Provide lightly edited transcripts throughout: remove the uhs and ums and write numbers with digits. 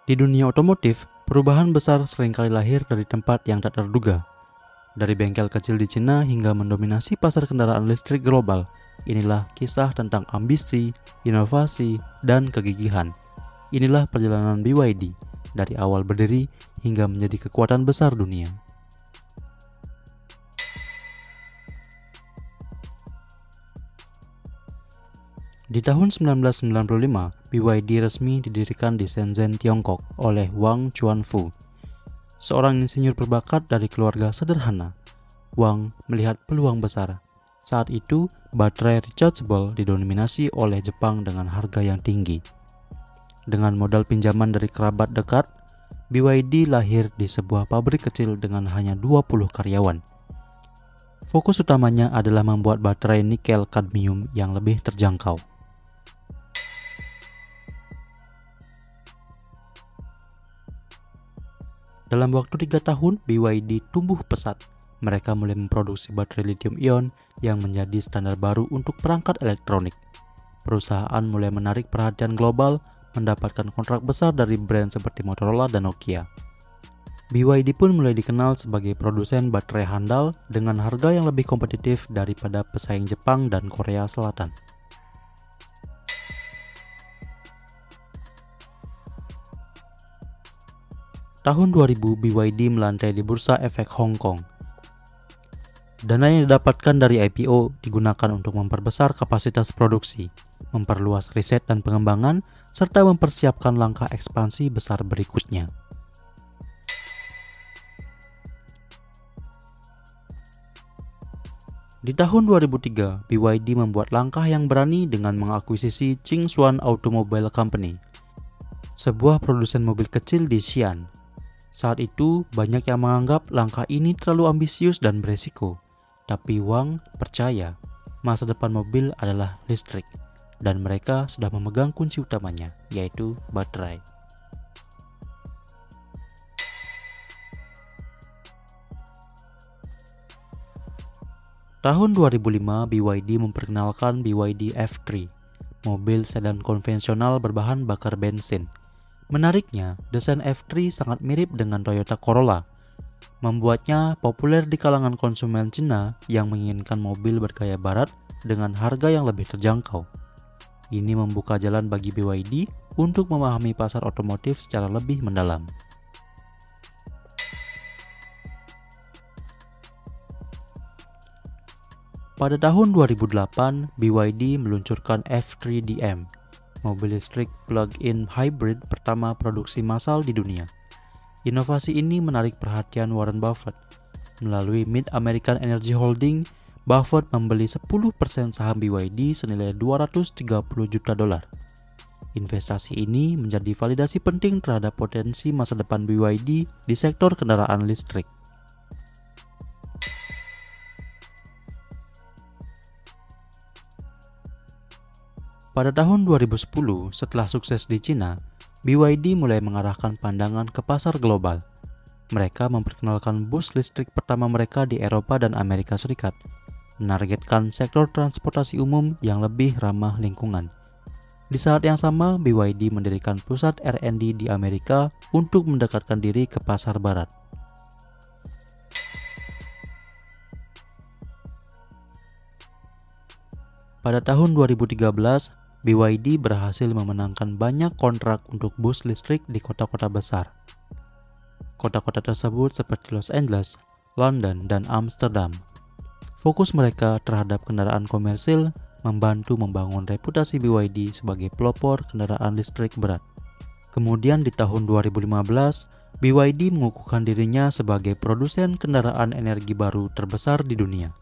Di dunia otomotif, perubahan besar seringkali lahir dari tempat yang tak terduga. Dari bengkel kecil di Cina hingga mendominasi pasar kendaraan listrik global, inilah kisah tentang ambisi, inovasi, dan kegigihan. Inilah perjalanan BYD, dari awal berdiri hingga menjadi kekuatan besar dunia. Di tahun 1995, BYD resmi didirikan di Shenzhen, Tiongkok oleh Wang Chuanfu, seorang insinyur berbakat dari keluarga sederhana. Wang melihat peluang besar. Saat itu, baterai rechargeable didominasi oleh Jepang dengan harga yang tinggi. Dengan modal pinjaman dari kerabat dekat, BYD lahir di sebuah pabrik kecil dengan hanya 20 karyawan. Fokus utamanya adalah membuat baterai nikel kadmium yang lebih terjangkau. Dalam waktu 3 tahun, BYD tumbuh pesat. Mereka mulai memproduksi baterai lithium-ion yang menjadi standar baru untuk perangkat elektronik. Perusahaan mulai menarik perhatian global, mendapatkan kontrak besar dari brand seperti Motorola dan Nokia. BYD pun mulai dikenal sebagai produsen baterai handal dengan harga yang lebih kompetitif daripada pesaing Jepang dan Korea Selatan. Tahun 2000, BYD melantai di Bursa Efek Hong Kong. Dana yang didapatkan dari IPO digunakan untuk memperbesar kapasitas produksi, memperluas riset dan pengembangan, serta mempersiapkan langkah ekspansi besar berikutnya. Di tahun 2003, BYD membuat langkah yang berani dengan mengakuisisi Tsingshuan Automobile Company, sebuah produsen mobil kecil di Xi'an. Saat itu, banyak yang menganggap langkah ini terlalu ambisius dan beresiko. Tapi Wang percaya masa depan mobil adalah listrik, dan mereka sudah memegang kunci utamanya, yaitu baterai. Tahun 2005, BYD memperkenalkan BYD F3, mobil sedan konvensional berbahan bakar bensin. Menariknya, desain F3 sangat mirip dengan Toyota Corolla, membuatnya populer di kalangan konsumen Cina yang menginginkan mobil bergaya barat dengan harga yang lebih terjangkau. Ini membuka jalan bagi BYD untuk memahami pasar otomotif secara lebih mendalam. Pada tahun 2008, BYD meluncurkan F3DM, mobil listrik plug-in hybrid pertama produksi massal di dunia. Inovasi ini menarik perhatian Warren Buffett. Melalui Mid American Energy Holding, Buffett membeli 10% saham BYD senilai 230 juta dolar. Investasi ini menjadi validasi penting terhadap potensi masa depan BYD di sektor kendaraan listrik. Pada tahun 2010, setelah sukses di Cina, BYD mulai mengarahkan pandangan ke pasar global. Mereka memperkenalkan bus listrik pertama mereka di Eropa dan Amerika Serikat, menargetkan sektor transportasi umum yang lebih ramah lingkungan. Di saat yang sama, BYD mendirikan pusat R&D di Amerika untuk mendekatkan diri ke pasar barat. Pada tahun 2013, BYD berhasil memenangkan banyak kontrak untuk bus listrik di kota-kota besar. Kota-kota tersebut seperti Los Angeles, London, dan Amsterdam. Fokus mereka terhadap kendaraan komersil membantu membangun reputasi BYD sebagai pelopor kendaraan listrik berat. Kemudian di tahun 2015, BYD mengukuhkan dirinya sebagai produsen kendaraan energi baru terbesar di dunia.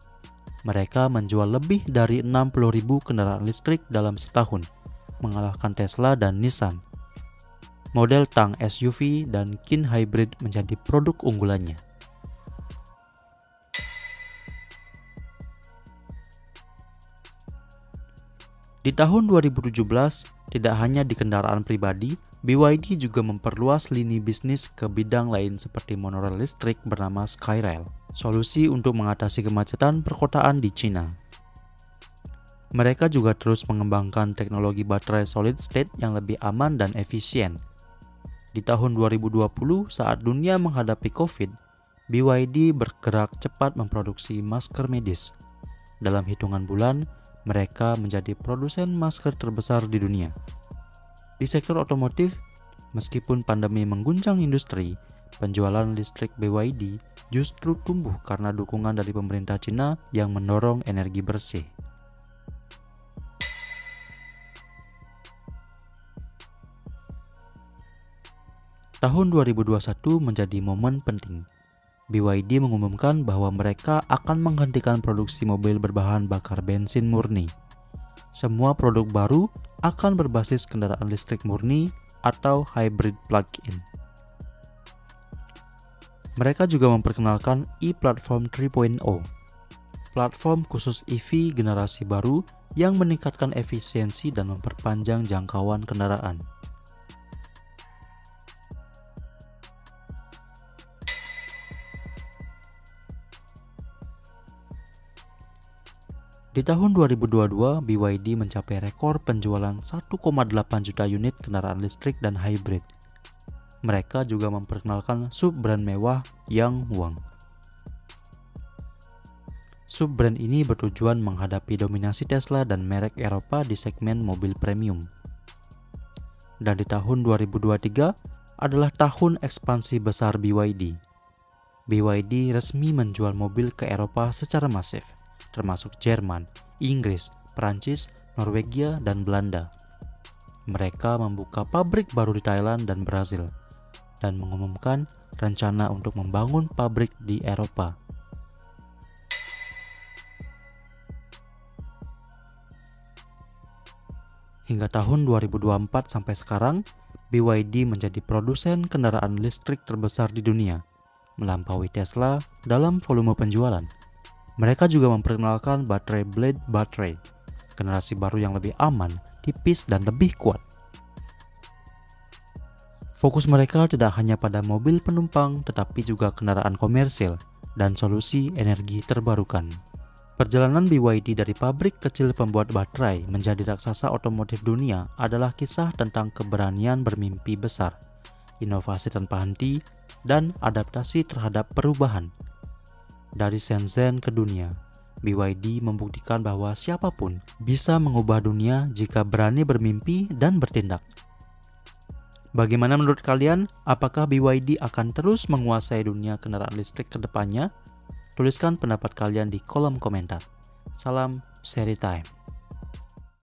Mereka menjual lebih dari 60.000 kendaraan listrik dalam setahun, mengalahkan Tesla dan Nissan. Model Tang SUV dan Kin Hybrid menjadi produk unggulannya. Di tahun 2017, tidak hanya di kendaraan pribadi, BYD juga memperluas lini bisnis ke bidang lain seperti monorail listrik bernama Skyrail, solusi untuk mengatasi kemacetan perkotaan di Cina. Mereka juga terus mengembangkan teknologi baterai solid state yang lebih aman dan efisien. Di tahun 2020 saat dunia menghadapi COVID, BYD bergerak cepat memproduksi masker medis. Dalam hitungan bulan, mereka menjadi produsen masker terbesar di dunia. Di sektor otomotif, meskipun pandemi mengguncang industri, penjualan listrik BYD justru tumbuh karena dukungan dari pemerintah Cina yang mendorong energi bersih. Tahun 2021 menjadi momen penting. BYD mengumumkan bahwa mereka akan menghentikan produksi mobil berbahan bakar bensin murni. Semua produk baru akan berbasis kendaraan listrik murni atau hybrid plug-in. Mereka juga memperkenalkan e-Platform 3.0, platform khusus EV generasi baru yang meningkatkan efisiensi dan memperpanjang jangkauan kendaraan. Di tahun 2022, BYD mencapai rekor penjualan 1,8 juta unit kendaraan listrik dan hybrid. Mereka juga memperkenalkan sub-brand mewah Yangwang. Sub-brand ini bertujuan menghadapi dominasi Tesla dan merek Eropa di segmen mobil premium. Dan di tahun 2023 adalah tahun ekspansi besar BYD. BYD resmi menjual mobil ke Eropa secara masif, termasuk Jerman, Inggris, Prancis, Norwegia, dan Belanda. Mereka membuka pabrik baru di Thailand dan Brasil, dan mengumumkan rencana untuk membangun pabrik di Eropa. Hingga tahun 2024 sampai sekarang, BYD menjadi produsen kendaraan listrik terbesar di dunia, melampaui Tesla dalam volume penjualan. Mereka juga memperkenalkan baterai Blade Battery, generasi baru yang lebih aman, tipis, dan lebih kuat. Fokus mereka tidak hanya pada mobil penumpang, tetapi juga kendaraan komersil dan solusi energi terbarukan. Perjalanan BYD dari pabrik kecil pembuat baterai menjadi raksasa otomotif dunia adalah kisah tentang keberanian bermimpi besar, inovasi tanpa henti, dan adaptasi terhadap perubahan. Dari Shenzhen ke dunia, BYD membuktikan bahwa siapapun bisa mengubah dunia jika berani bermimpi dan bertindak. Bagaimana menurut kalian? Apakah BYD akan terus menguasai dunia kendaraan listrik ke depannya? Tuliskan pendapat kalian di kolom komentar. Salam Seri Time.